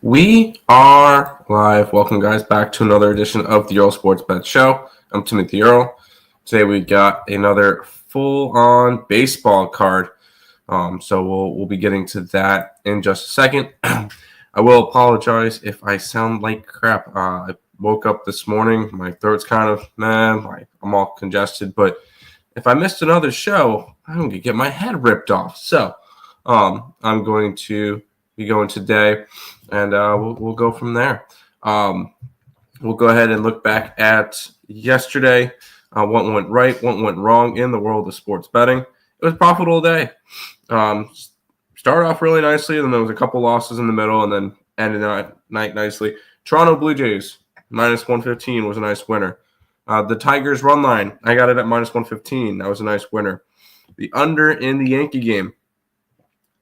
We are live. Welcome, guys, back to another edition of the Earle Sports Bet Show. I'm Timothy Earle. Today we got another full-on baseball card. So we'll be getting to that in just a second. I will apologize if I sound like crap. I woke up this morning. My throat's kind of, I'm all congested. But if I missed another show, I'm going to get my head ripped off. So I'm going to be going today, and we'll go from there. We'll go ahead and look back at yesterday. What went right, what went wrong in the world of sports betting. It was a profitable day. Started off really nicely, and then there was a couple losses in the middle, and then ended the night nicely. Toronto Blue Jays, minus 115 was a nice winner. The Tigers run line, I got it at minus 115. That was a nice winner. The under in the Yankee game,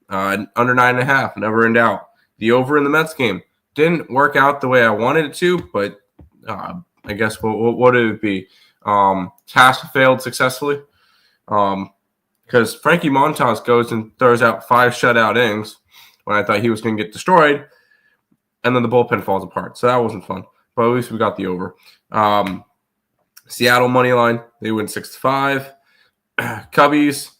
under 9.5, never in doubt. The over in the Mets game didn't work out the way I wanted it to, but I guess what did it be? Task failed successfully. Because Frankie Montas goes and throws out 5 shutout innings when I thought he was going to get destroyed, and then the bullpen falls apart. So that wasn't fun, but at least we got the over. Seattle money line, they win 6-5. Cubbies,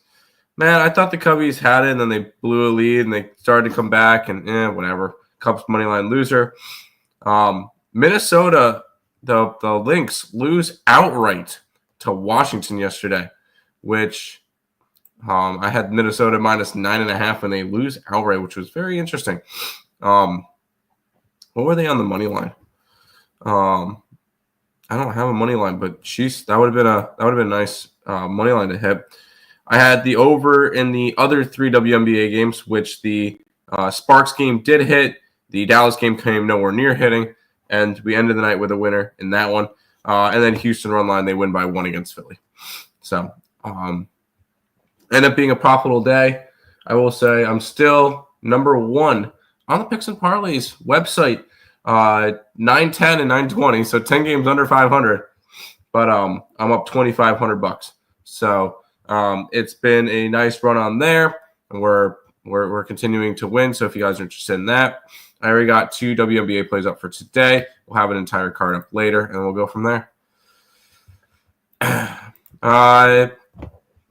man, I thought the Cubbies had it, and then they blew a lead, and they started to come back, and whatever. Cubs money line loser. Minnesota, the Lynx lose outright to Washington yesterday, which I had Minnesota minus 9.5, and they lose outright, which was very interesting. What were they on the money line? I don't have a money line, but that would have been a nice money line to hit. I had the over in the other 3 WNBA games, which the Sparks game did hit. The Dallas game came nowhere near hitting, and we ended the night with a winner in that one. And then Houston run line, they win by 1 against Philly. So ended up being a profitable day. I will say I'm still number 1 on the Picks and Parleys website, 910 and 920, so 10 games under 500. But I'm up $2,500. So it's been a nice run on there, and we're continuing to win. So if you guys are interested in that, I already got 2 WNBA plays up for today. We'll have an entire card up later, and we'll go from there.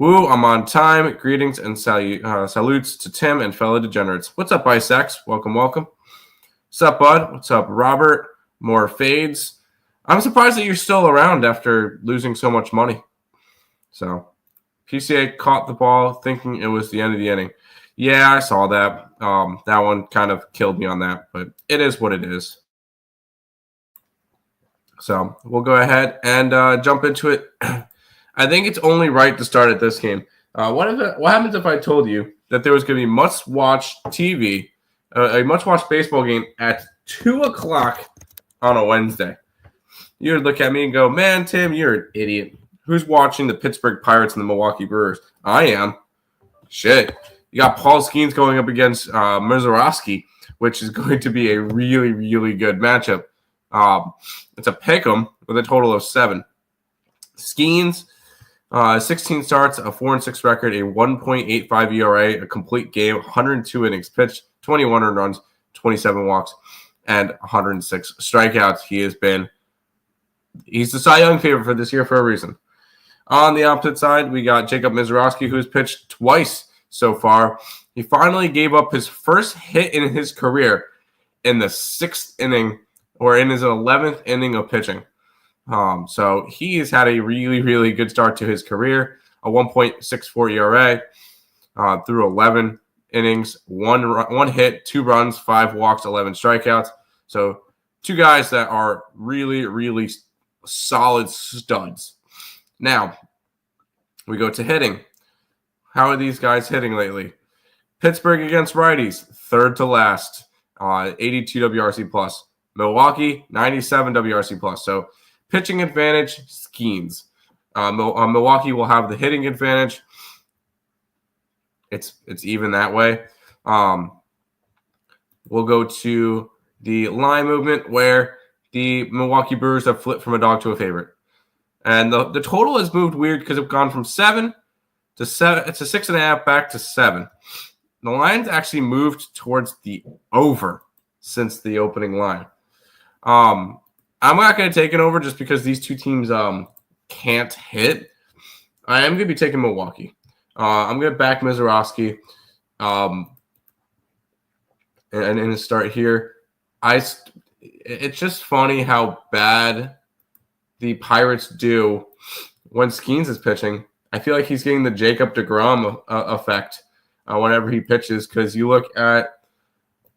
I'm on time. Greetings and salutes to Tim and fellow degenerates. What's up, Icex? Welcome. What's up, bud? What's up, Robert? More fades. I'm surprised that you're still around after losing so much money. So, PCA caught the ball thinking it was the end of the inning. Yeah, I saw that. That one kind of killed me on that, but it is what it is. So, we'll go ahead and jump into it. I think it's only right to start at this game. What happens if I told you that there was going to be must-watch TV, a must-watch baseball game at 2 o'clock on a Wednesday? You would look at me and go, man, Tim, you're an idiot. Who's watching the Pittsburgh Pirates and the Milwaukee Brewers? I am. Shit. You got Paul Skeens going up against Mizorowski, which is going to be a really, really good matchup. It's a pick'em with a total of 7. Skeens, 16 starts, a 4-6 record, a 1.85 ERA, a complete game, 102 innings pitched, 21 earned runs, 27 walks, and 106 strikeouts. He's the Cy Young favorite for this year for a reason. On the opposite side, we got Jacob Mizorowski, who's pitched twice so far. He finally gave up his first hit in his career in the 6th inning, or in his 11th inning of pitching. So he has had a really, really good start to his career. A 1.64 ERA through 11 innings, one hit, 2 runs, 5 walks, 11 strikeouts. So 2 guys that are really, really solid studs. Now, we go to hitting. How are these guys hitting lately? Pittsburgh against righties, 3rd to last, 82 WRC plus. Milwaukee, 97 WRC plus. So pitching advantage, Skeens. Milwaukee will have the hitting advantage. It's even that way. We'll go to the line movement where the Milwaukee Brewers have flipped from a dog to a favorite. And the total has moved weird because it's gone from 7 to 7. It's a 6.5 back to 7. The line's actually moved towards the over since the opening line. I'm not going to take an over just because these two teams can't hit. I am going to be taking Milwaukee. I'm going to back Mizorowski. And start here. It's just funny how bad the Pirates do when Skeens is pitching. I feel like he's getting the Jacob deGrom effect whenever he pitches, because you look at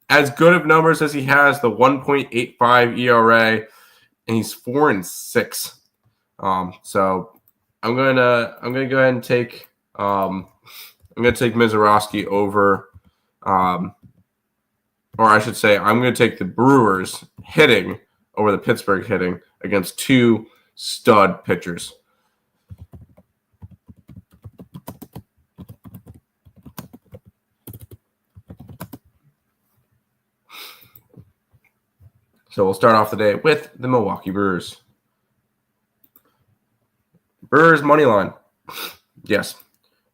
as good of numbers as he has, the 1.85 ERA, and he's 4-6. So I'm gonna go ahead and take Mizorowski over, or I should say, I'm going to take the Brewers hitting over the Pittsburgh hitting against two stud pitchers. So we'll start off the day with the Milwaukee Brewers. Brewers money line. Yes.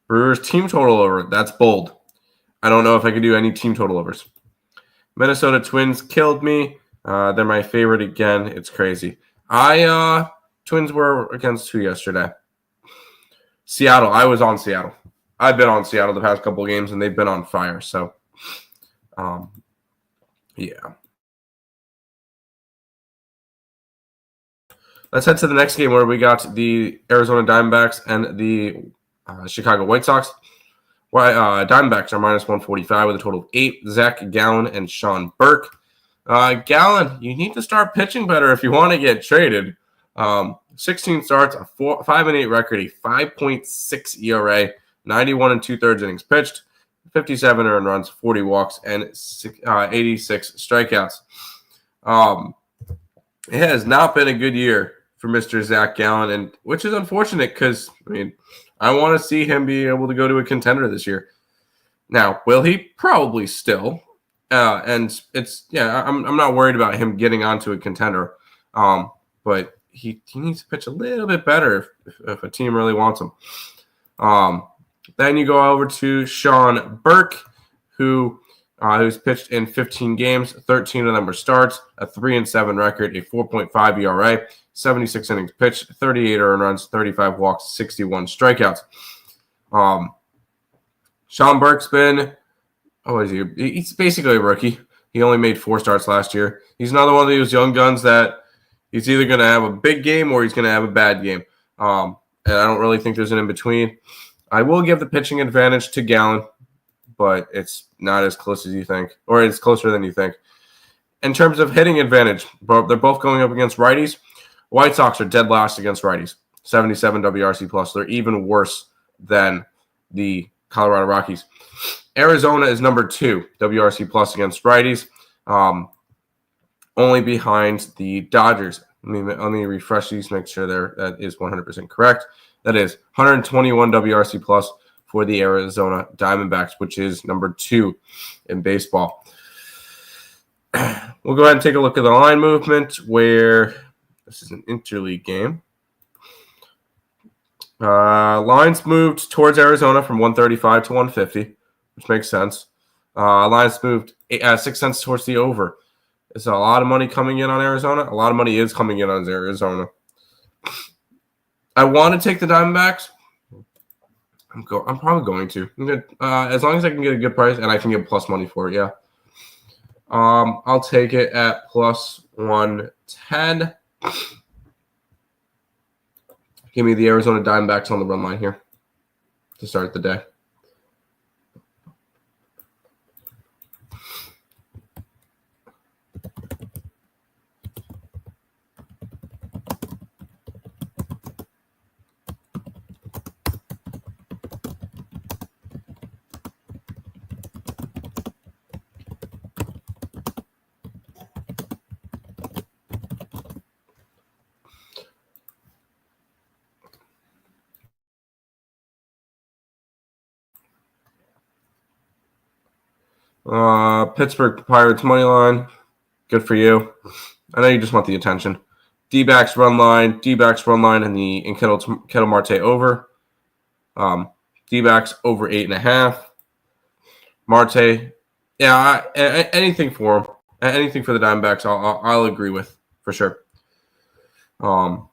Brewers team total over. That's bold. I don't know if I could do any team total overs. Minnesota Twins killed me. They're my favorite again. It's crazy. Twins were against who yesterday? Seattle. I was on Seattle. I've been on Seattle the past couple of games, and they've been on fire. So, yeah. Let's head to the next game where we got the Arizona Diamondbacks and the Chicago White Sox. Diamondbacks are minus 145 with a total of 8. Zach Gallen and Sean Burke. Gallen, you need to start pitching better if you want to get traded. 16 starts, a 5-8 record, a 5.6 ERA, 91 2/3 innings pitched, 57 earned runs, 40 walks, and 86 strikeouts. It has not been a good year for Mr. Zach Gallen, and which is unfortunate because, I want to see him be able to go to a contender this year. Now, will he? Probably still. And I'm not worried about him getting onto a contender. But he needs to pitch a little bit better if a team really wants him. Then you go over to Sean Burke, who's pitched in 15 games. 13 of them were starts, a 3-7 record, a 4.5 ERA, 76 innings pitched, 38 earned runs, 35 walks, 61 strikeouts. Sean Burke's been, he's basically a rookie. He only made 4 starts last year. He's another one of those young guns that he's either going to have a big game or he's going to have a bad game. And I don't really think there's an in-between. I will give the pitching advantage to Gallen, but it's not as close as you think, or it's closer than you think. In terms of hitting advantage, they're both going up against righties. White Sox are dead last against righties, 77 WRC plus. They're even worse than the Colorado Rockies. Arizona is number 2 WRC plus against righties, only behind the Dodgers. Let me refresh these, make sure that is 100% correct. That is 121 WRC plus for the Arizona Diamondbacks, which is number 2 in baseball. We'll go ahead and take a look at the line movement, where this is an interleague game. Lines moved towards Arizona from 135 to 150, which makes sense. Lines moved 6 cents towards the over. It's a lot of money coming in on Arizona. A lot of money is coming in on Arizona. I want to take the Diamondbacks. I'm probably going to. As long as I can get a good price and I can get plus money for it, yeah. I'll take it at plus 110. Give me the Arizona Diamondbacks on the run line here to start the day. Pittsburgh Pirates money line. Good for you. I know you just want the attention. D-backs run line, and the Kettle Marte over. D-backs over 8.5. Marte, anything for him. Anything for the Diamondbacks, I'll agree with for sure. Same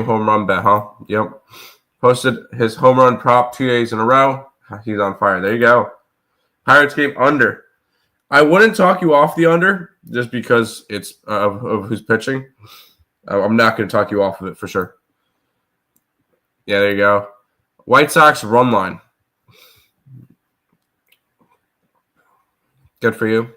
home run bet, huh? Yep. Posted his home run prop 2 days in a row. He's on fire. There you go. Pirates game under. I wouldn't talk you off the under just because it's of who's pitching. I'm not going to talk you off of it for sure. Yeah, there you go. White Sox run line. Good for you.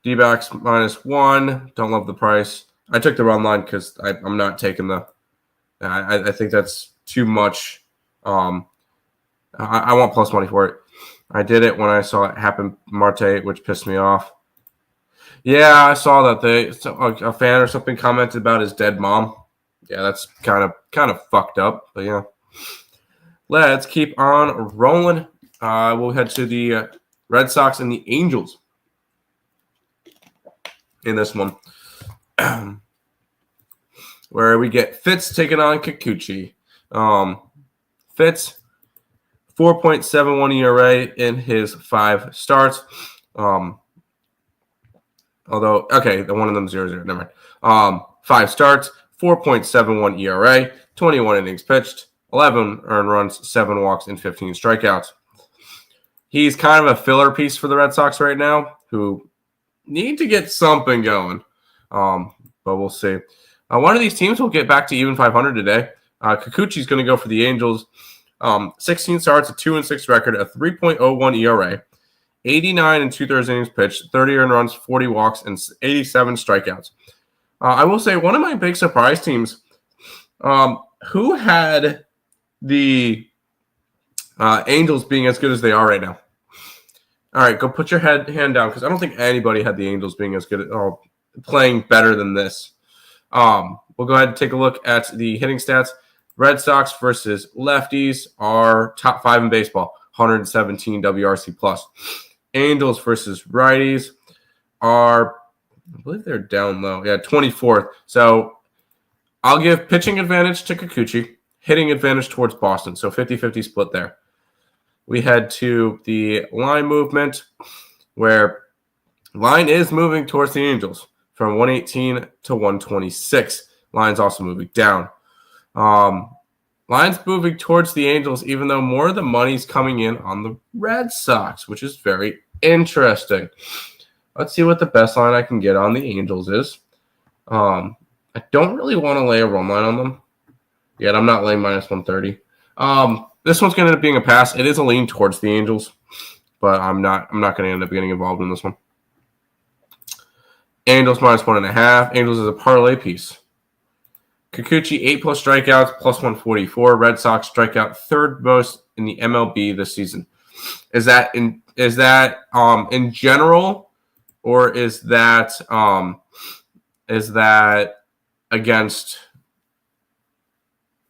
D-backs -1. Don't love the price. I took the run line because I'm not taking the. I think that's too much. I want plus money for it. I did it when I saw it happen, Marte, which pissed me off. Yeah, I saw that a fan or something commented about his dead mom. Yeah, that's kind of fucked up. But yeah, let's keep on rolling. We'll head to the Red Sox and the Angels in this one, where we get Fitz taking on Kikuchi. Fitz, 4.71 ERA in his 5 starts. Although, okay, the one of them 0-0. Never mind. 5 starts, 4.71 ERA, 21 innings pitched, 11 earned runs, 7 walks, and 15 strikeouts. He's kind of a filler piece for the Red Sox right now, who need to get something going. But we'll see. One of these teams will get back to even 500 today. Kikuchi's going to go for the Angels. 16 starts, a 2-6 record, a 3.01 ERA, 89 and 2/3 innings pitched, 30 earned runs, 40 walks, and 87 strikeouts. I will say one of my big surprise teams, who had the Angels being as good as they are right now. All right, go put your hand down because I don't think anybody had the Angels being as good or playing better than this. We'll go ahead and take a look at the hitting stats. Red Sox versus lefties are top 5 in baseball, 117 WRC plus. Angels versus righties are, I believe they're down low. Yeah, 24th. So I'll give pitching advantage to Kikuchi, hitting advantage towards Boston. So 50-50 split there. We head to the line movement, where line is moving towards the Angels from 118 to 126. Line's also moving down. Line's moving towards the Angels, even though more of the money's coming in on the Red Sox, which is very interesting. Let's see what the best line I can get on the Angels is. I don't really want to lay a run line on them. Yet I'm not laying -130. This one's going to end up being a pass. It is a lean towards the Angels, but I'm not going to end up getting involved in this one. Angels -1.5. Angels is a parlay piece. Kikuchi 8+ strikeouts, +144. Red Sox strikeout 3rd most in the MLB this season. Is that in general, or is that against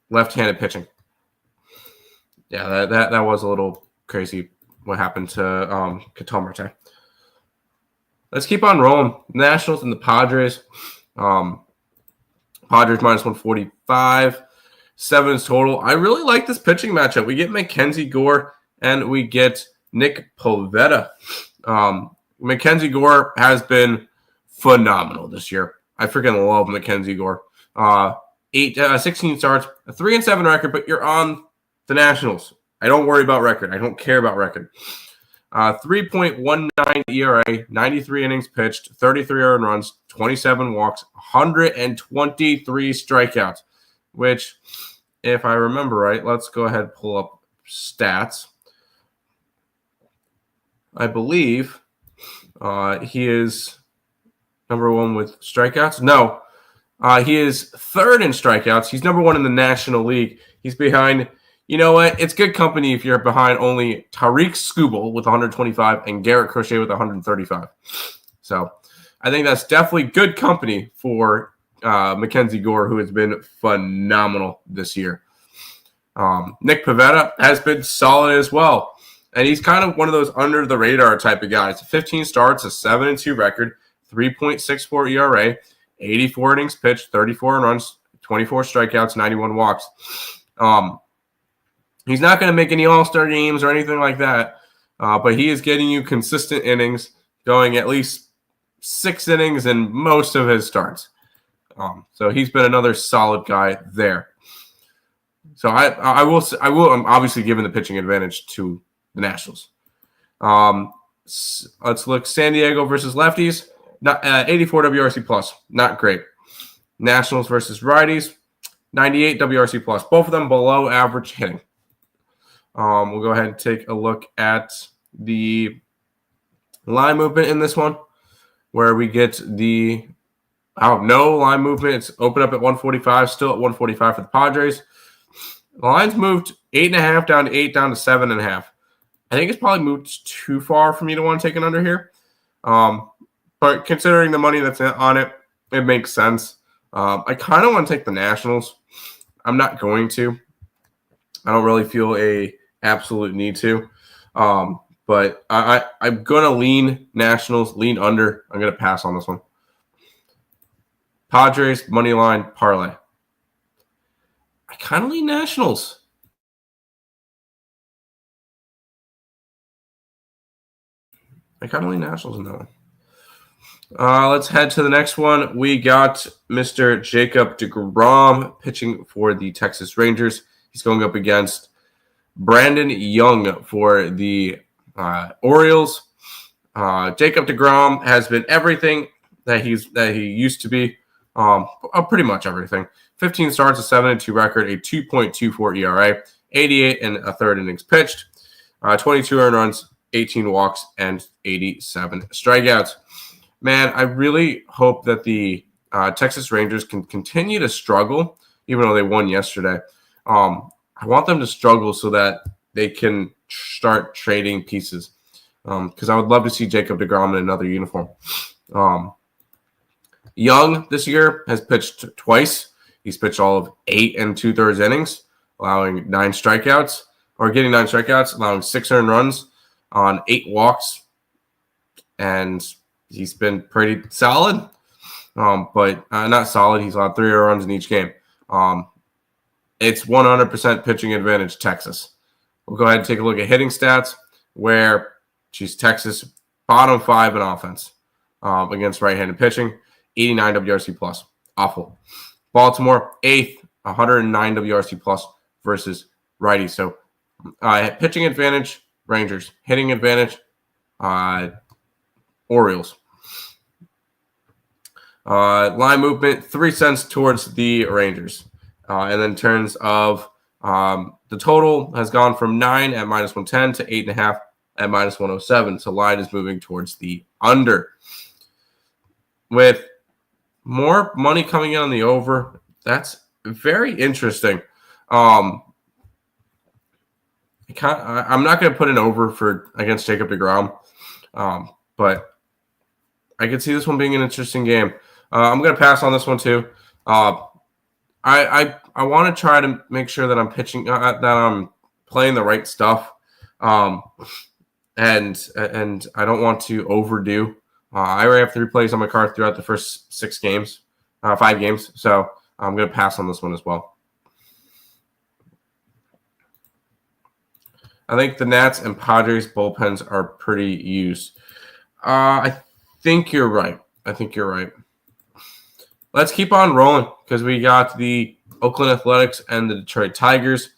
left-handed pitching? Yeah, that was a little crazy what happened to Ketel Marte. Let's keep on rolling. Nationals and the Padres. Padres -145. 7 total. I really like this pitching matchup. We get Mackenzie Gore and we get Nick Pivetta. Mackenzie Gore has been phenomenal this year. I freaking love Mackenzie Gore. 16 starts, a 3-7 record, but you're on the Nationals. I don't worry about record. I don't care about record. 3.19 ERA, 93 innings pitched, 33 earned runs, 27 walks, 123 strikeouts, which, if I remember right, let's go ahead and pull up stats. I believe he is number 1 with strikeouts. No, he is 3rd in strikeouts. He's number 1 in the National League. He's behind... You know what? It's good company if you're behind only Tariq Skubal with 125 and Garrett Crochet with 135. So I think that's definitely good company for Mackenzie Gore, who has been phenomenal this year. Nick Pivetta has been solid as well. And he's kind of one of those under-the-radar type of guys. 15 starts, a 7-2 record, 3.64 ERA, 84 innings pitched, 34 runs, 24 strikeouts, 91 walks. He's not going to make any all-star games or anything like that, but he is getting you consistent innings, going at least 6 innings in most of his starts. So he's been another solid guy there. So I will I'm obviously giving the pitching advantage to the Nationals. Let's look San Diego versus lefties. Not 84 WRC plus, not great. Nationals versus righties, 98 WRC plus. Both of them below average hitting. We'll go ahead and take a look at the line movement in this one, where we get the no line movement. It's open up at 145, still at 145 for the Padres. The line's moved 8.5 down to 8 down to 7.5. I think it's probably moved too far for me to want to take an under here. But considering the money that's on it, it makes sense. I kind of want to take the Nationals. I'm not going to. I don't really feel a absolute need to. But I'm going to lean Nationals, lean under. I'm going to pass on this one. Padres, money line, parlay. I kind of lean Nationals. in that one. Let's head to the next one. We got Mr. Jacob deGrom pitching for the Texas Rangers. He's going up against Brandon Young for the Orioles. Jacob deGrom has been everything that he used to be. Pretty much everything. 15 starts, a 7-2 record, a 2.24 ERA, 88 and a third innings pitched, 22 earned runs, 18 walks, and 87 strikeouts. Man, I really hope that the Texas Rangers can continue to struggle, even though they won yesterday. I want them to struggle so that they can start trading pieces, because I would love to see Jacob deGrom in another uniform. Young this year has pitched twice. He's pitched all of 8 2/3 innings, allowing 9 strikeouts, allowing 6 earned runs on 8 walks, and he's been pretty solid. But not solid. He's allowed 3 runs in each game. It's 100% pitching advantage, Texas. We'll go ahead and take a look at hitting stats, where Texas bottom 5 in offense against right-handed pitching, 89 WRC plus. Awful. Baltimore, 8th, 109 WRC plus versus righty. So pitching advantage, Rangers. Hitting advantage, Orioles. Line movement, 3 cents towards the Rangers. And then in terms of the total has gone from 9 at minus 110 to 8.5 at minus 107. So line is moving towards the under. With more money coming in on the over, that's very interesting. I'm not going to put an over against Jacob deGrom, but I could see this one being an interesting game. I'm going to pass on this one too. I want to try to make sure that I'm pitching, that I'm playing the right stuff, and I don't want to overdo. I already have 3 plays on my card throughout the first 5 games, so I'm going to pass on this one as well. I think the Nats and Padres bullpens are pretty used. I think you're right. Let's keep on rolling, because we got the Oakland Athletics and the Detroit Tigers.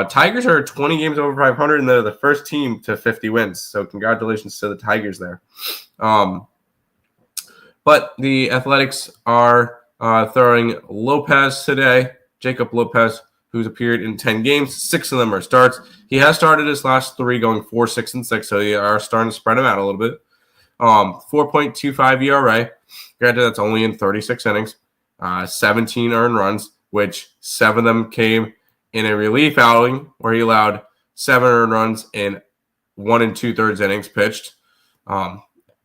Tigers are 20 games over 500, and they're the first team to 50 wins. So congratulations to the Tigers there. But the Athletics are throwing Lopez today, Jacob Lopez, who's appeared in 10 games. 6 of them are starts. He has started his last 3 going 4, 6, and 6, so they are starting to spread him out a little bit. 4.25 ERA. Granted, that's only in 36 innings. 17 earned runs, which 7 of them came in a relief outing where he allowed 7 earned runs in 1 2/3 innings pitched.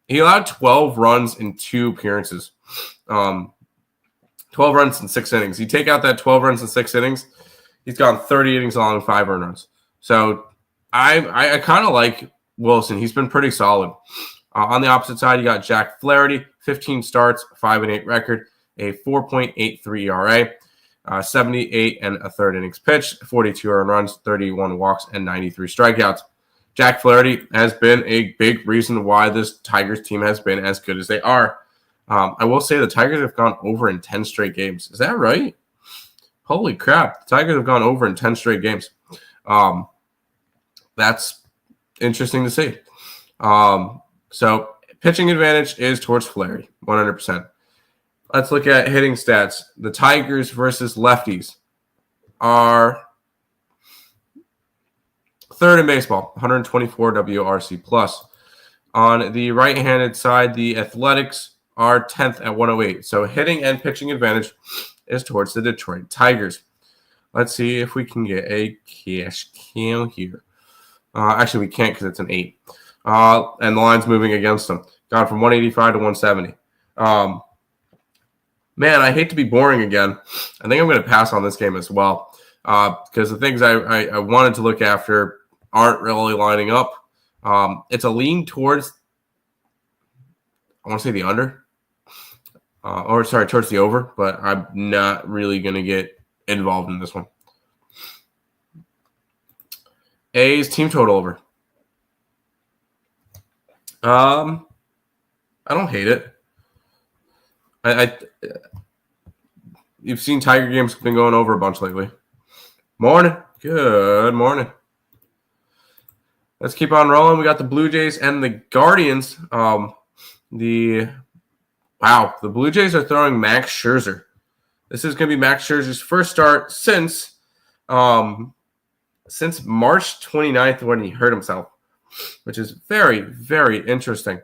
He allowed 12 runs in 2 appearances. 12 runs in 6 innings. You take out that 12 runs in 6 innings, he's gone 30 innings along 5 earned runs. So I kind of like Wilson. He's been pretty solid. On the opposite side, you got Jack Flaherty, 15 starts, 5-8 record, a 4.83 ERA, 78 and a third innings pitched, 42 earned runs, 31 walks, and 93 strikeouts. Jack Flaherty has been a big reason why this Tigers team has been as good as they are. I will say the Tigers have gone over in 10 straight games. Is that right? Holy crap. The Tigers have gone over in 10 straight games. That's interesting to see. So pitching advantage is towards Flaherty, 100%. Let's look at hitting stats. The Tigers versus lefties are third in baseball, 124 WRC plus. On the right-handed side, the Athletics are 10th at 108. So hitting and pitching advantage is towards the Detroit Tigers. Let's see if we can get a cash cow here. Actually, we can't because it's an 8. And the line's moving against them. Gone from 185 to 170. Man, I hate to be boring again. I think I'm going to pass on this game as well because the things I wanted to look after aren't really lining up. It's a lean towards, I want to say the under. Towards the over, but I'm not really going to get involved in this one. A's team total over. I don't hate it. You've seen Tiger games been going over a bunch lately. Morning. Good morning. Let's keep on rolling. We got the Blue Jays and the Guardians. The Blue Jays are throwing Max Scherzer. This is going to be Max Scherzer's first start since March 29th when he hurt himself, which is very, very interesting.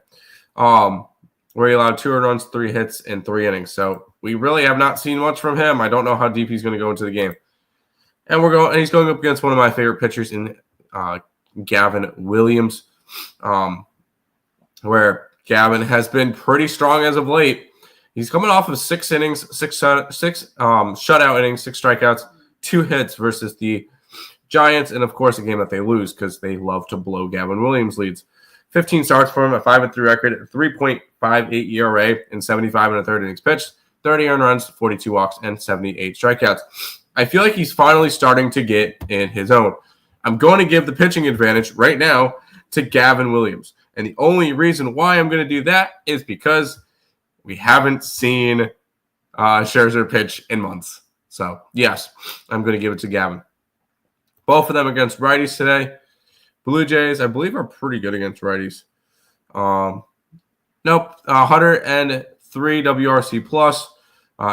Where he allowed 2 earned runs, 3 hits, in 3 innings. So we really have not seen much from him. I don't know how deep he's going to go into the game. And he's going up against one of my favorite pitchers in Gavin Williams, where Gavin has been pretty strong as of late. He's coming off of 6 innings, 6 shutout innings, 6 strikeouts, 2 hits versus the Giants, and of course a game that they lose because they love to blow Gavin Williams leads. 15 starts for him, a 5-3 record, 3.58 ERA, and 75 1/3 innings pitched, 30 earned runs, 42 walks, and 78 strikeouts. I feel like he's finally starting to get in his own. I'm going to give the pitching advantage right now to Gavin Williams. And the only reason why I'm going to do that is because we haven't seen Scherzer pitch in months. So, yes, I'm going to give it to Gavin. Both of them against righties today. Blue Jays, I believe, are pretty good against righties. 103 WRC plus,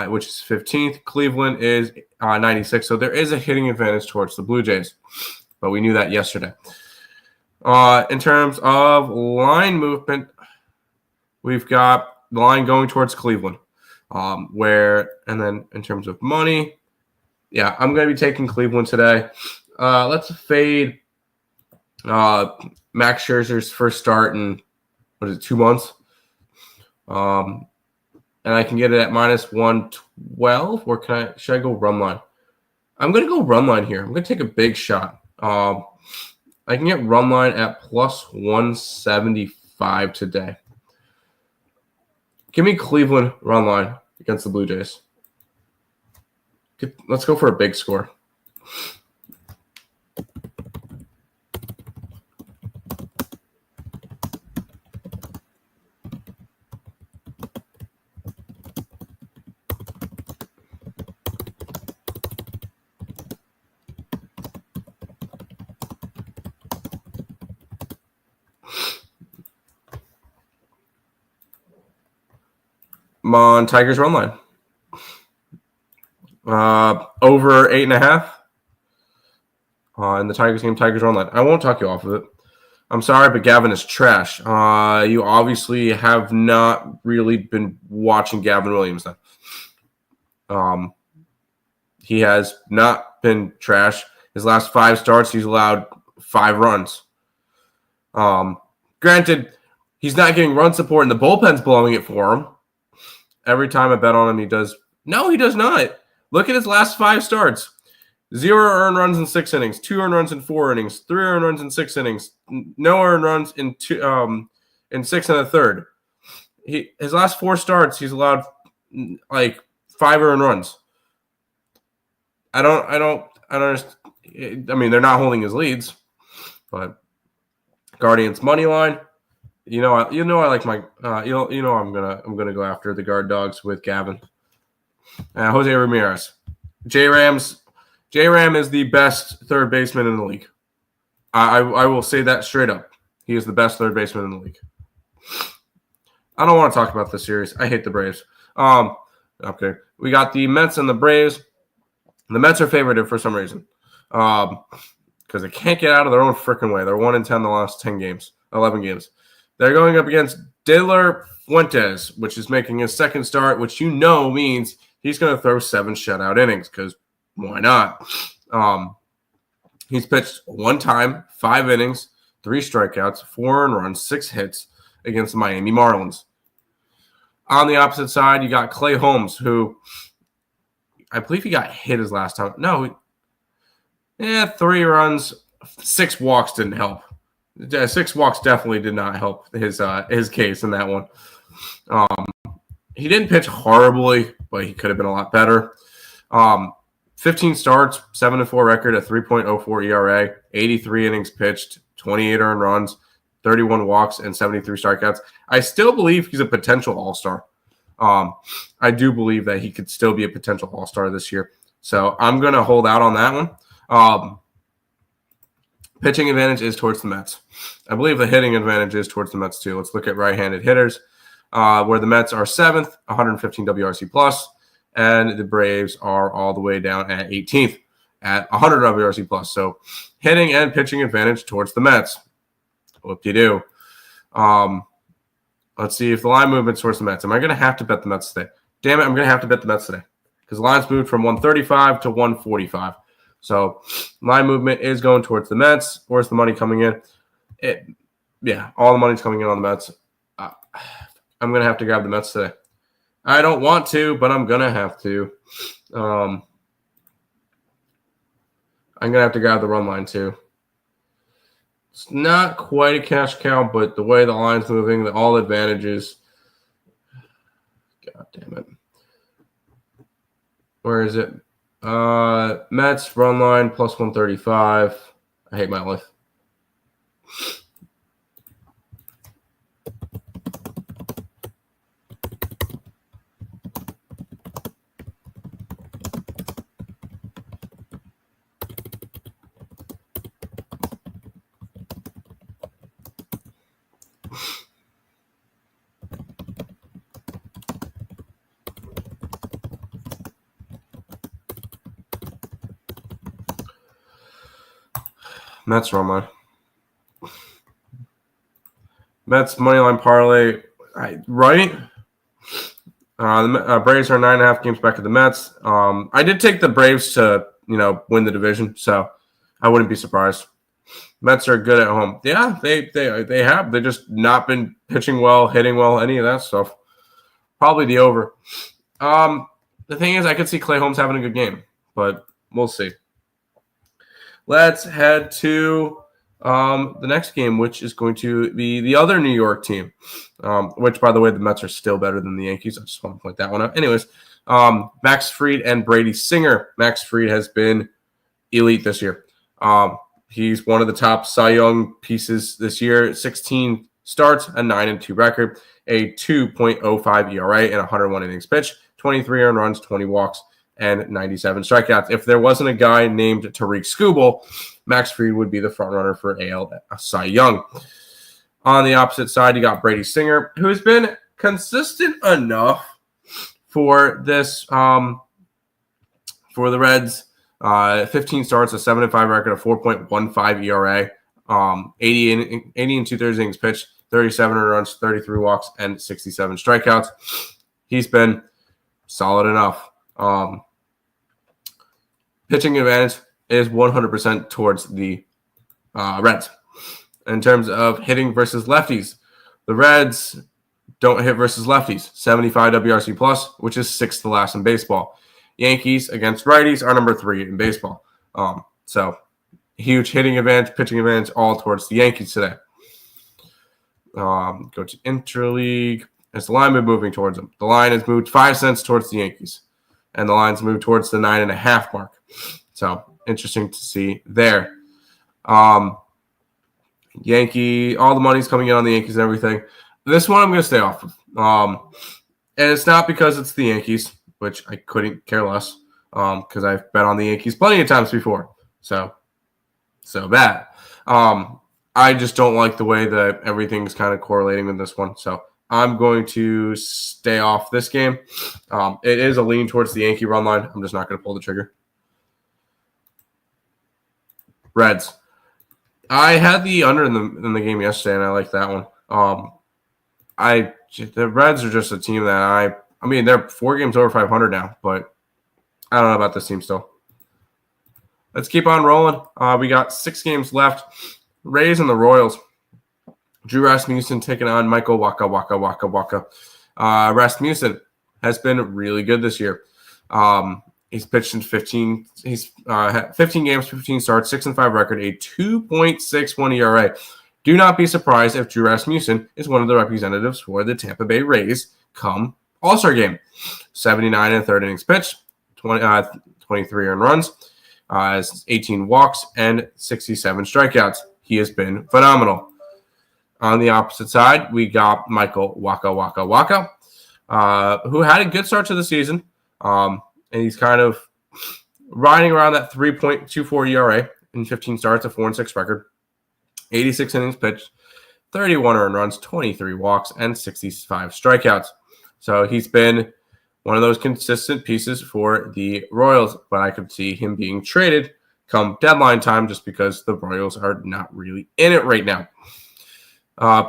which is 15th. Cleveland is 96. So there is a hitting advantage towards the Blue Jays. But we knew that yesterday. In terms of line movement, we've got the line going towards Cleveland. And then in terms of money, I'm going to be taking Cleveland today. Let's fade Max Scherzer's first start in, 2 months? And I can get it at minus 112, or should I go run line? I'm going to go run line here. I'm going to take a big shot. I can get run line at plus 175 today. Give me Cleveland run line against the Blue Jays. Let's go for a big score. I'm on Tigers run line. Over 8.5. In the Tigers game, Tigers run line. I won't talk you off of it. I'm sorry, but Gavin is trash. You obviously have not really been watching Gavin Williams then. He has not been trash. His last 5 starts, he's allowed 5 runs. Granted, he's not getting run support, and the bullpen's blowing it for him. Every time I bet on him, he does. No, he does not. Look at his last 5 starts. 0 earned runs in 6 innings, 2 earned runs in 4 innings, 3 earned runs in 6 innings, no earned runs in 6 1/3. His last 4 starts, he's allowed like 5 earned runs. I don't understand. I mean, they're not holding his leads, but Guardians money line. I like my. I'm gonna go after the guard dogs with Gavin. Jose Ramirez. J-Ram is the best third baseman in the league. I will say that straight up. He is the best third baseman in the league. I don't want to talk about this series. I hate the Braves. Okay. We got the Mets and the Braves. The Mets are favored for some reason. Because they can't get out of their own freaking way. They're 1-10 the last 11 games. They're going up against Dylan Fuentes, which is making his second start, which means he's going to throw 7 shutout innings, because why not? He's pitched 1 time, 5 innings, 3 strikeouts, 4 earned runs, 6 hits against the Miami Marlins. On the opposite side, you got Clay Holmes, who I believe he got hit his last time. No, 3 runs, 6 walks didn't help. 6 walks definitely did not help his case in that one. He didn't pitch horribly, but he could have been a lot better. 15 starts, 7-4 record, a 3.04 ERA, 83 innings pitched, 28 earned runs, 31 walks, and 73 strikeouts. I still believe he's a potential all-star. I do believe that he could still be a potential all-star this year. So I'm going to hold out on that one. Pitching advantage is towards the Mets. I believe the hitting advantage is towards the Mets too. Let's look at right-handed hitters, where the Mets are 7th, 115 WRC plus, and the Braves are all the way down at 18th at 100 WRC plus. So hitting and pitching advantage towards the Mets. Whoop-de-doo. Let's see if the line movement's towards the Mets. Am I going to have to bet the Mets today? Damn it, I'm going to have to bet the Mets today, because the line's moved from 135 to 145. So line movement is going towards the Mets. Where's the money coming in? All the money's coming in on the Mets. I'm going to have to grab the Mets today. I don't want to, but I'm going to have to. I'm going to have to grab the run line too. It's not quite a cash cow, but the way the line's moving, all advantages. God damn it. Where is it? Mets run line plus 135. I hate my life. Mets run line. Mets money line parlay. Right? The Braves are 9.5 games back of the Mets. I did take the Braves to win the division, so I wouldn't be surprised. Mets are good at home. Yeah, they have. They've just not been pitching well, hitting well, any of that stuff. Probably the over. The thing is, I could see Clay Holmes having a good game, but we'll see. Let's head to the next game, which is going to be the other New York team, which, by the way, the Mets are still better than the Yankees. I just want to point that one out. Anyways, Max Fried and Brady Singer. Max Fried has been elite this year. He's one of the top Cy Young pieces this year. 16 starts, a 9-2 record, a 2.05 ERA, and 101 innings pitched, 23 earned runs, 20 walks, and 97 strikeouts. If there wasn't a guy named Tariq Skubal, Max Fried would be the front runner for AL Cy Young. On the opposite side, you got Brady Singer, who has been consistent enough for this for the Reds. 15 starts, a 7-5 record, a 4.15 ERA, 80 and 2/3 innings pitched, 37 earned runs, 33 walks, and 67 strikeouts. He's been solid enough. Pitching advantage is 100% towards the Reds. In terms of hitting versus lefties, the Reds don't hit versus lefties, 75 WRC plus, which is 6th to last in baseball. Yankees against righties are number 3 in baseball. So huge hitting advantage, pitching advantage, all towards the Yankees today. Go to Interleague. As the line been moving towards them, the line has moved 5 cents towards the Yankees, and the line's moved towards the 9.5 mark. So interesting to see there. all the money's coming in on the Yankees and everything. This one I'm going to stay off of. And it's not because it's the Yankees, which I couldn't care less, because I've bet on the Yankees plenty of times before. So bad. I just don't like the way that everything's kind of correlating with this one. So I'm going to stay off this game. It is a lean towards the Yankee run line. I'm just not going to pull the trigger. Reds. I had the under in the game yesterday, and I like that one. The Reds are just a team that I mean, they're 4 games over 500 now, but I don't know about this team still. Let's keep on rolling. We got 6 games left. Rays and the Royals. Drew Rasmussen taking on Michael Waka. Rasmussen has been really good this year. He's pitched in 15. He's 15 games, 15 starts, 6-5 record, a 2.61 ERA. Do not be surprised if Drew Rasmussen is one of the representatives for the Tampa Bay Rays come All-Star game. 79 and third innings pitched, 23 earned runs, 18 walks, and 67 strikeouts. He has been phenomenal. On the opposite side, we got Michael Waka, who had a good start to the season. And he's kind of riding around that 3.24 ERA in 15 starts, a 4-6 record. 86 innings pitched, 31 earned runs, 23 walks, and 65 strikeouts. So he's been one of those consistent pieces for the Royals, but I could see him being traded come deadline time just because the Royals are not really in it right now.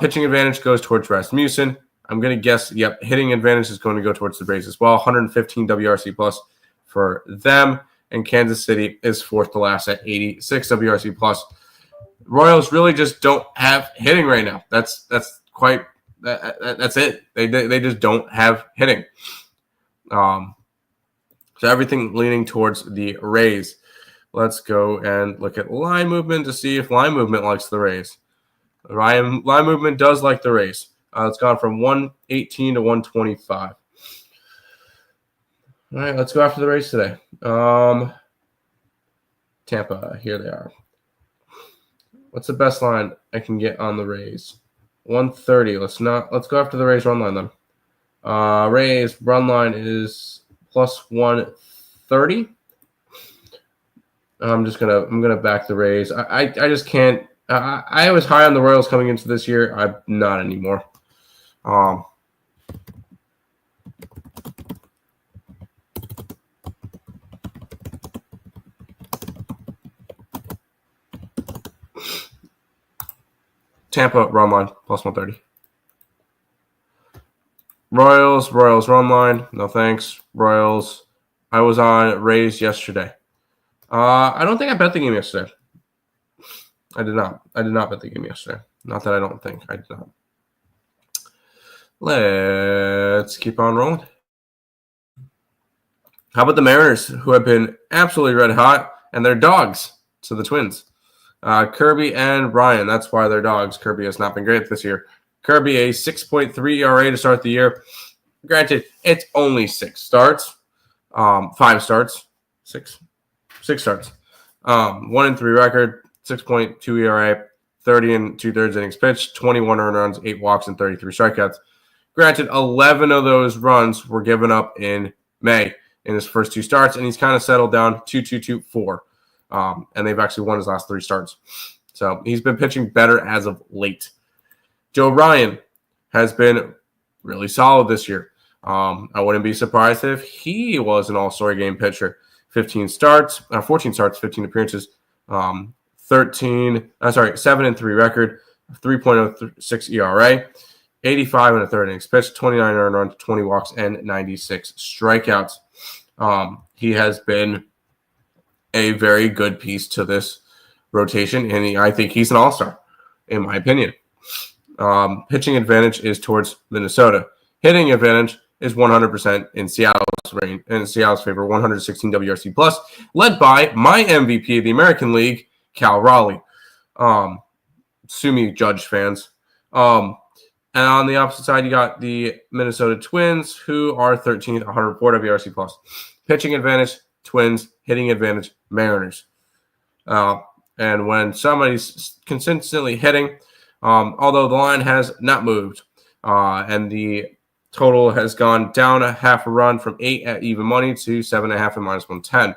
Pitching advantage goes towards Rasmussen. I'm going to guess, hitting advantage is going to go towards the Rays as well. 115 WRC plus for them. And Kansas City is 4th to last at 86 WRC plus. Royals really just don't have hitting right now. That's it. They just don't have hitting. So everything leaning towards the Rays. Let's go and look at line movement to see if line movement likes the Rays. Line movement does like the Rays. It's gone from 118 to 125. All right, let's go after the Rays today. Tampa, here they are. What's the best line I can get on the Rays? 130. Let's go after the Rays run line then. Rays run line is plus 130. I'm gonna back the Rays. I just can't. I was high on the Royals coming into this year. I'm not anymore. Tampa run line plus 130. Royals run line. No thanks. Royals. I was on Rays yesterday. I don't think I bet the game yesterday. I did not. I did not bet the game yesterday. Not that I don't think. I did not. Let's keep on rolling. How about the Mariners, who have been absolutely red hot, and they're dogs to the Twins? Kirby and Ryan. That's why they're dogs. Kirby has not been great this year. Kirby, a 6.3 ERA to start the year. Granted, it's only 6 starts. 5 starts. 6 starts. 1-3 record. 6.2 ERA. 30 and 2/3 innings pitched. 21 earned runs, 8 walks, and 33 strikeouts. Granted, 11 of those runs were given up in May in his first 2 starts, and he's kind of settled down 2-2-2-4. And they've actually won his last 3 starts. So he's been pitching better as of late. Joe Ryan has been really solid this year. I wouldn't be surprised if he was an all-star game pitcher. 14 starts, 15 appearances, 7-3 record, 3.06 ERA, 85 and a third innings pitched, 29 earned runs, 20 walks, and 96 strikeouts. He has been a very good piece to this rotation, and I think he's an all-star, in my opinion. Pitching advantage is towards Minnesota. Hitting advantage is 100% in Seattle's favor, 116 WRC plus, led by my MVP of the American League, Cal Raleigh. Sue me, Judge fans. And on the opposite side, you got the Minnesota Twins, who are 13th, 104 WRC plus. Pitching advantage, Twins. Hitting advantage, Mariners. And when somebody's consistently hitting, although the line has not moved, and the total has gone down a half a run from 8 at even money to 7.5 at -110.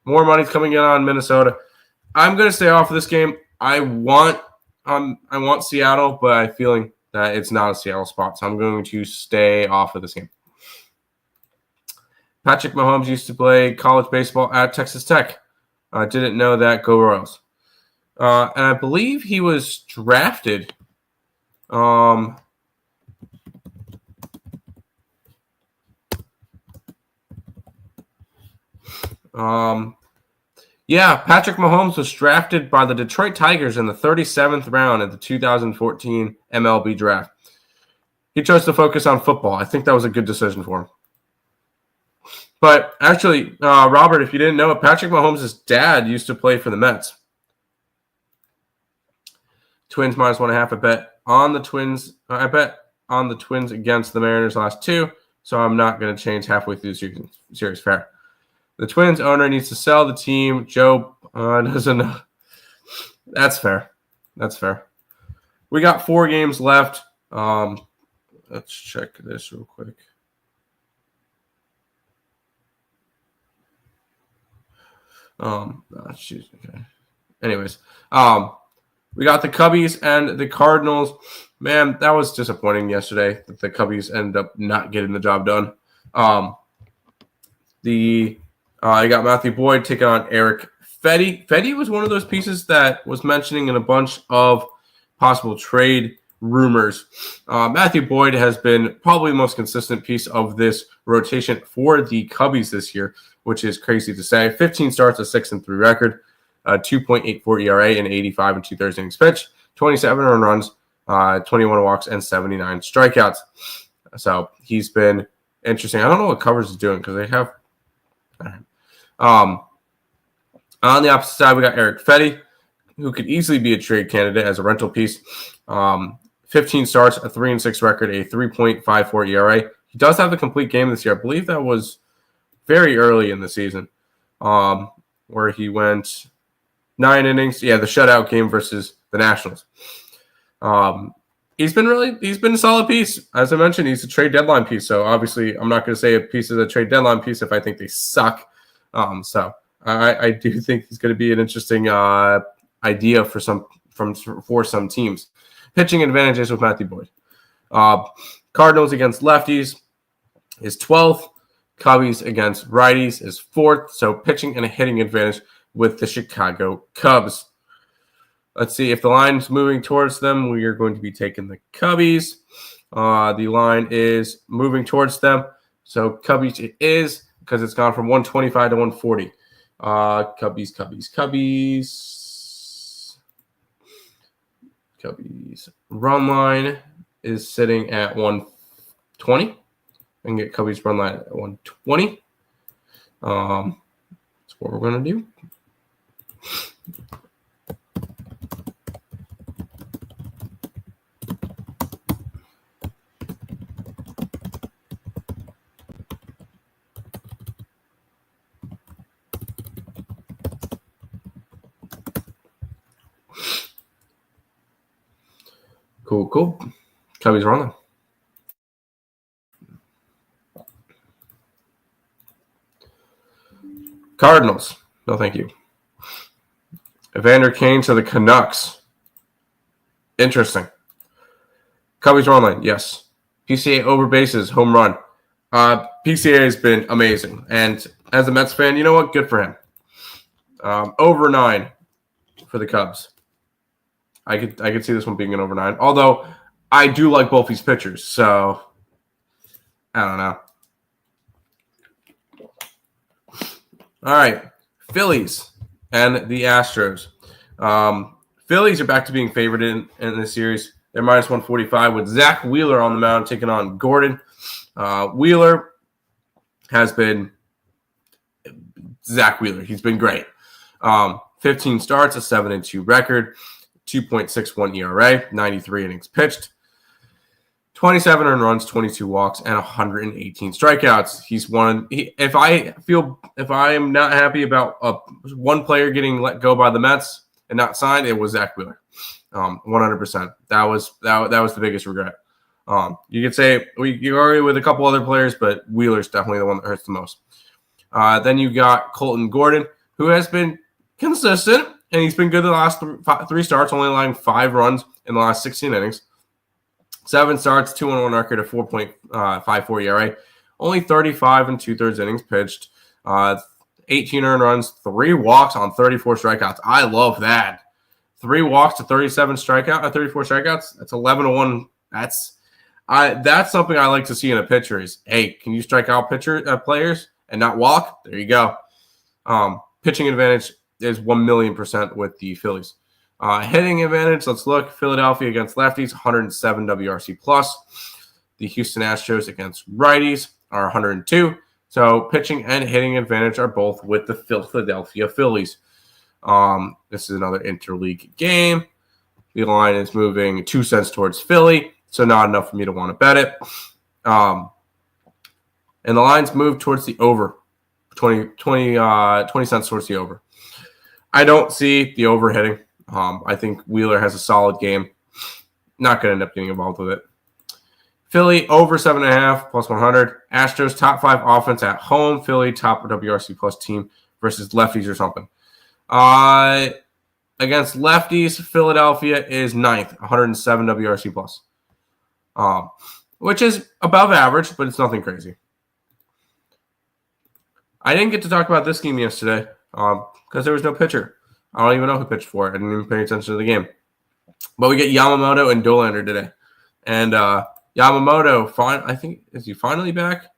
More money's coming in on Minnesota. I'm going to stay off of this game. I want Seattle, but I'm feeling that it's not a Seattle spot, so I'm going to stay off of this game. Patrick Mahomes used to play college baseball at Texas Tech. I didn't know that. Go Royals. And I believe he was drafted. Yeah, Patrick Mahomes was drafted by the Detroit Tigers in the 37th round of the 2014 MLB draft. He chose to focus on football. I think that was a good decision for him. But actually, Robert, if you didn't know it, Patrick Mahomes' dad used to play for the Mets. Twins -1.5. I bet on the Twins. I bet on the Twins against the Mariners last 2. So I'm not going to change halfway through the series. Fair. The Twins owner needs to sell the team. Joe doesn't know. That's fair. That's fair. We got 4 games left. Let's check this real quick. Okay. Anyways, we got the Cubbies and the Cardinals. Man, that was disappointing yesterday that the Cubbies ended up not getting the job done. You got Matthew Boyd taking on Eric Fetty. Fetty was one of those pieces that was mentioning in a bunch of possible trade rumors. Matthew Boyd has been probably the most consistent piece of this rotation for the Cubbies this year, which is crazy to say. 15 starts, a 6-3 record, 2.84 ERA, and 85 and 2/3 innings pitched, 27 earned runs, 21 walks, and 79 strikeouts. So he's been interesting. I don't know what Covers is doing because they have. On the opposite side, we got Eric Fetty, who could easily be a trade candidate as a rental piece. 15 starts, a 3-6 record, a 3.54 ERA. He does have the complete game this year. I believe that was very early in the season, where he went 9 innings. Yeah, the shutout game versus the Nationals. He's been a solid piece. As I mentioned, he's a trade deadline piece. So obviously, I'm not going to say a piece is a trade deadline piece if I think they suck. So I do think he's going to be an interesting idea for some teams. Pitching advantages with Matthew Boyd. Cardinals against lefties is 12th. Cubbies against righties is 4th. So pitching and a hitting advantage with the Chicago Cubs. Let's see if the line's moving towards them. We are going to be taking the Cubbies. The line is moving towards them. So Cubbies it is because it's gone from 125 to 140. Cubbies run line is sitting at 120. I can get Cubbies run line at 120. That's what we're going to do. Cool. Cubbies running. Cardinals. No, thank you. Evander Kane to the Canucks. Interesting. Cubbies run line. Yes. PCA over bases. Home run. PCA has been amazing. And as a Mets fan, you know what? Good for him. Over 9 for the Cubs. I could see this one being an over 9. Although I do like both these pitchers, so I don't know. All right, Phillies and the Astros. Phillies are back to being favored in this series. They're -145 with Zach Wheeler on the mound taking on Gordon. Wheeler has been Zach Wheeler. He's been great. 15 starts, a 7-2 record. 2.61 ERA, 93 innings pitched. 27 earned runs, 22 walks, and 118 strikeouts. If I am not happy about one player getting let go by the Mets and not signed, it was Zach Wheeler. 100%. That was the biggest regret. You could say you agree with a couple other players, but Wheeler's definitely the one that hurts the most. Then you got Colton Gordon, who has been consistent, and he's been good the last three starts, only allowing 5 runs in the last 16 innings. 7 starts, 2-1 record, a 4.54 ERA, only 35 and 2/3 innings pitched, 18 earned runs, 3 walks on 34 strikeouts. I love that. 3 walks to 34 strikeouts. That's 11-1. That's something I like to see in a pitcher is, hey, can you strike out players and not walk? There you go. Pitching advantage is 1,000,000% with the Phillies. Hitting advantage, let's look. Philadelphia against lefties, 107 WRC plus. The Houston Astros against righties are 102. So pitching and hitting advantage are both with the Philadelphia Phillies. This is another interleague game. The line is moving 2 cents towards Philly, so not enough for me to want to bet it. And the lines move towards the over, 20 cents towards the over. I don't see the over hitting. I think Wheeler has a solid game. Not going to end up getting involved with it. Philly over 7.5 plus 100. Astros top 5 offense at home. Philly top WRC plus team versus lefties or something. Against lefties, Philadelphia is 9th, 107 WRC plus, which is above average, but it's nothing crazy. I didn't get to talk about this game yesterday because there was no pitcher. I don't even know who pitched for it. I didn't even pay attention to the game. But we get Yamamoto and Dollander today. And Yamamoto, is he finally back?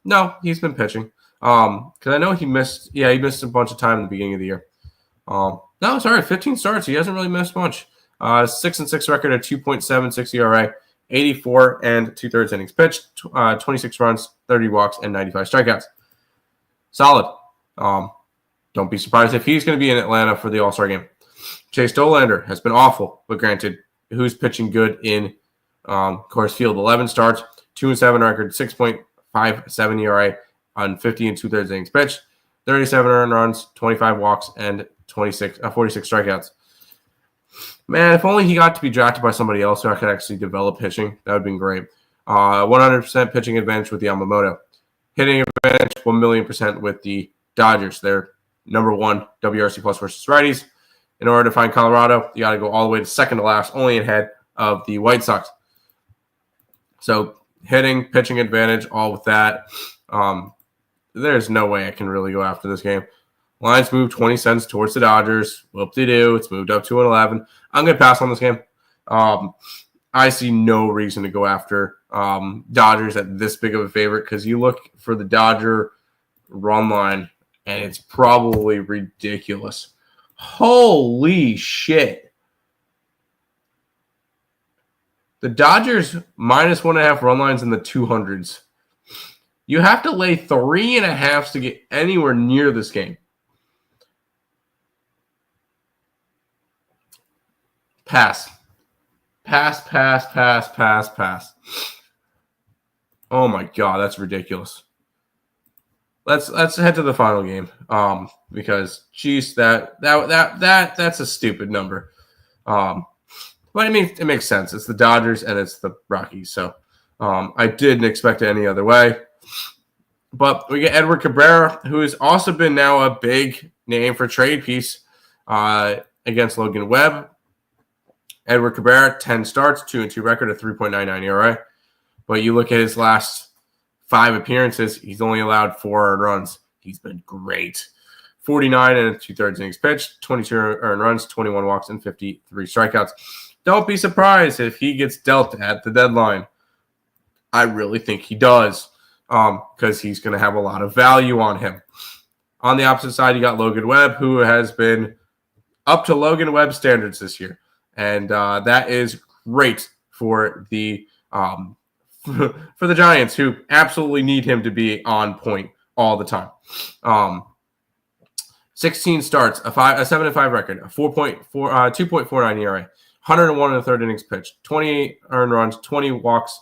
No, he's been pitching. Because I know he missed a bunch of time in the beginning of the year. 15 starts. He hasn't really missed much. 6-6 record at 2.76 ERA, 84 and 2/3 innings pitched, 26 runs, 30 walks, and 95 strikeouts. Solid. Don't be surprised if he's going to be in Atlanta for the All-Star game. Chase Dollander has been awful, but granted, who's pitching good in Coors Field? 11 starts, 2-7 record, 6.57 ERA on 50 and 2/3 innings pitched, 37 earned runs, 25 walks, and 46 strikeouts. Man, if only he got to be drafted by somebody else so I could actually develop pitching, that would have been great. 100% pitching advantage with Yamamoto. Hitting advantage, 1,000,000% with the Dodgers. They're number 1 WRC plus versus righties. In order to find Colorado, you got to go all the way to second to last, only ahead of the White Sox. So hitting, pitching advantage, all with that. There's no way I can really go after this game. Lines move 20 cents towards the Dodgers. Whoop-de-doo. It's moved up to an 11. I'm going to pass on this game. I see no reason to go after Dodgers at this big of a favorite because you look for the Dodger run line, and it's probably ridiculous. Holy shit. The Dodgers minus 1.5 run lines in the 200s. You have to lay 3.5 to get anywhere near this game. Pass. Oh my god, that's ridiculous. Let's head to the final game. Because geez, that's a stupid number. But I mean it makes sense. It's the Dodgers and it's the Rockies, so I didn't expect it any other way. But we get Edward Cabrera, who has also been now a big name for trade piece against Logan Webb. Edward Cabrera, 10 starts, 2-2 record, a 3.99 ERA. But you look at his last 5 appearances, he's only allowed 4 runs. He's been great. 49 and 2/3 innings pitched, 22 earned runs, 21 walks, and 53 strikeouts. Don't be surprised if he gets dealt at the deadline. I really think he does because he's going to have a lot of value on him. On the opposite side, you got Logan Webb, who has been up to Logan Webb standards this year. And that is great for the Giants, who absolutely need him to be on point all the time. 16 starts, a 7-5 record, a 2.49 ERA, 101 and 1/3 innings pitched, 28 earned runs, 20 walks,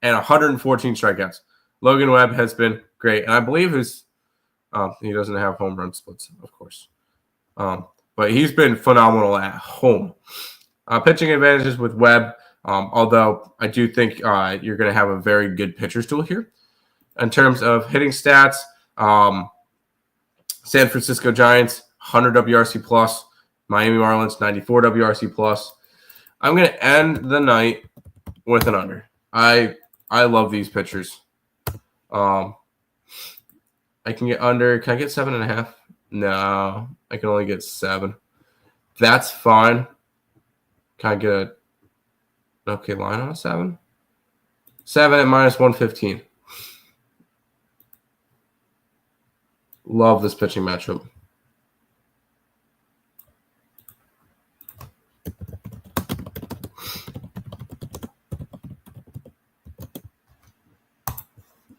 and 114 strikeouts. Logan Webb has been great, and I believe he doesn't have home run splits, of course. But he's been phenomenal at home. Pitching advantages with Webb, although I do think you're going to have a very good pitcher's duel here. In terms of hitting stats, San Francisco Giants, 100 WRC plus. Miami Marlins, 94 WRC plus. I'm going to end the night with an under. I love these pitchers. I can get under. Can I get 7.5? No, I can only get 7. That's fine. Can I get a okay line on a 7? 7 at minus 115. Love this pitching matchup.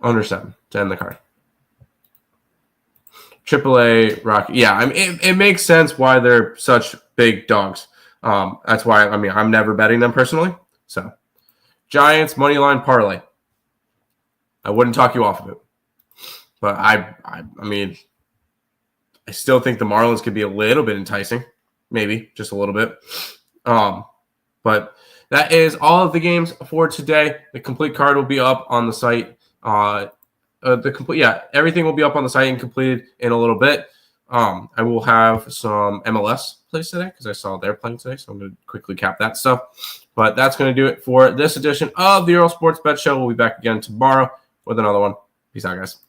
Under 7 to end the card. AAA Rocky. Yeah, I mean, it makes sense why they're such big dogs. That's why, I'm never betting them personally. So, Giants moneyline parlay. I wouldn't talk you off of it. But I still think the Marlins could be a little bit enticing. Maybe, just a little bit. But that is all of the games for today. The complete card will be up on the site. Everything will be up on the site and completed in a little bit. I will have some MLS plays today because I saw they're playing today, so I'm going to quickly cap that stuff. But that's going to do it for this edition of the Earle Sports Bet Show. We'll be back again tomorrow with another one. Peace out, guys.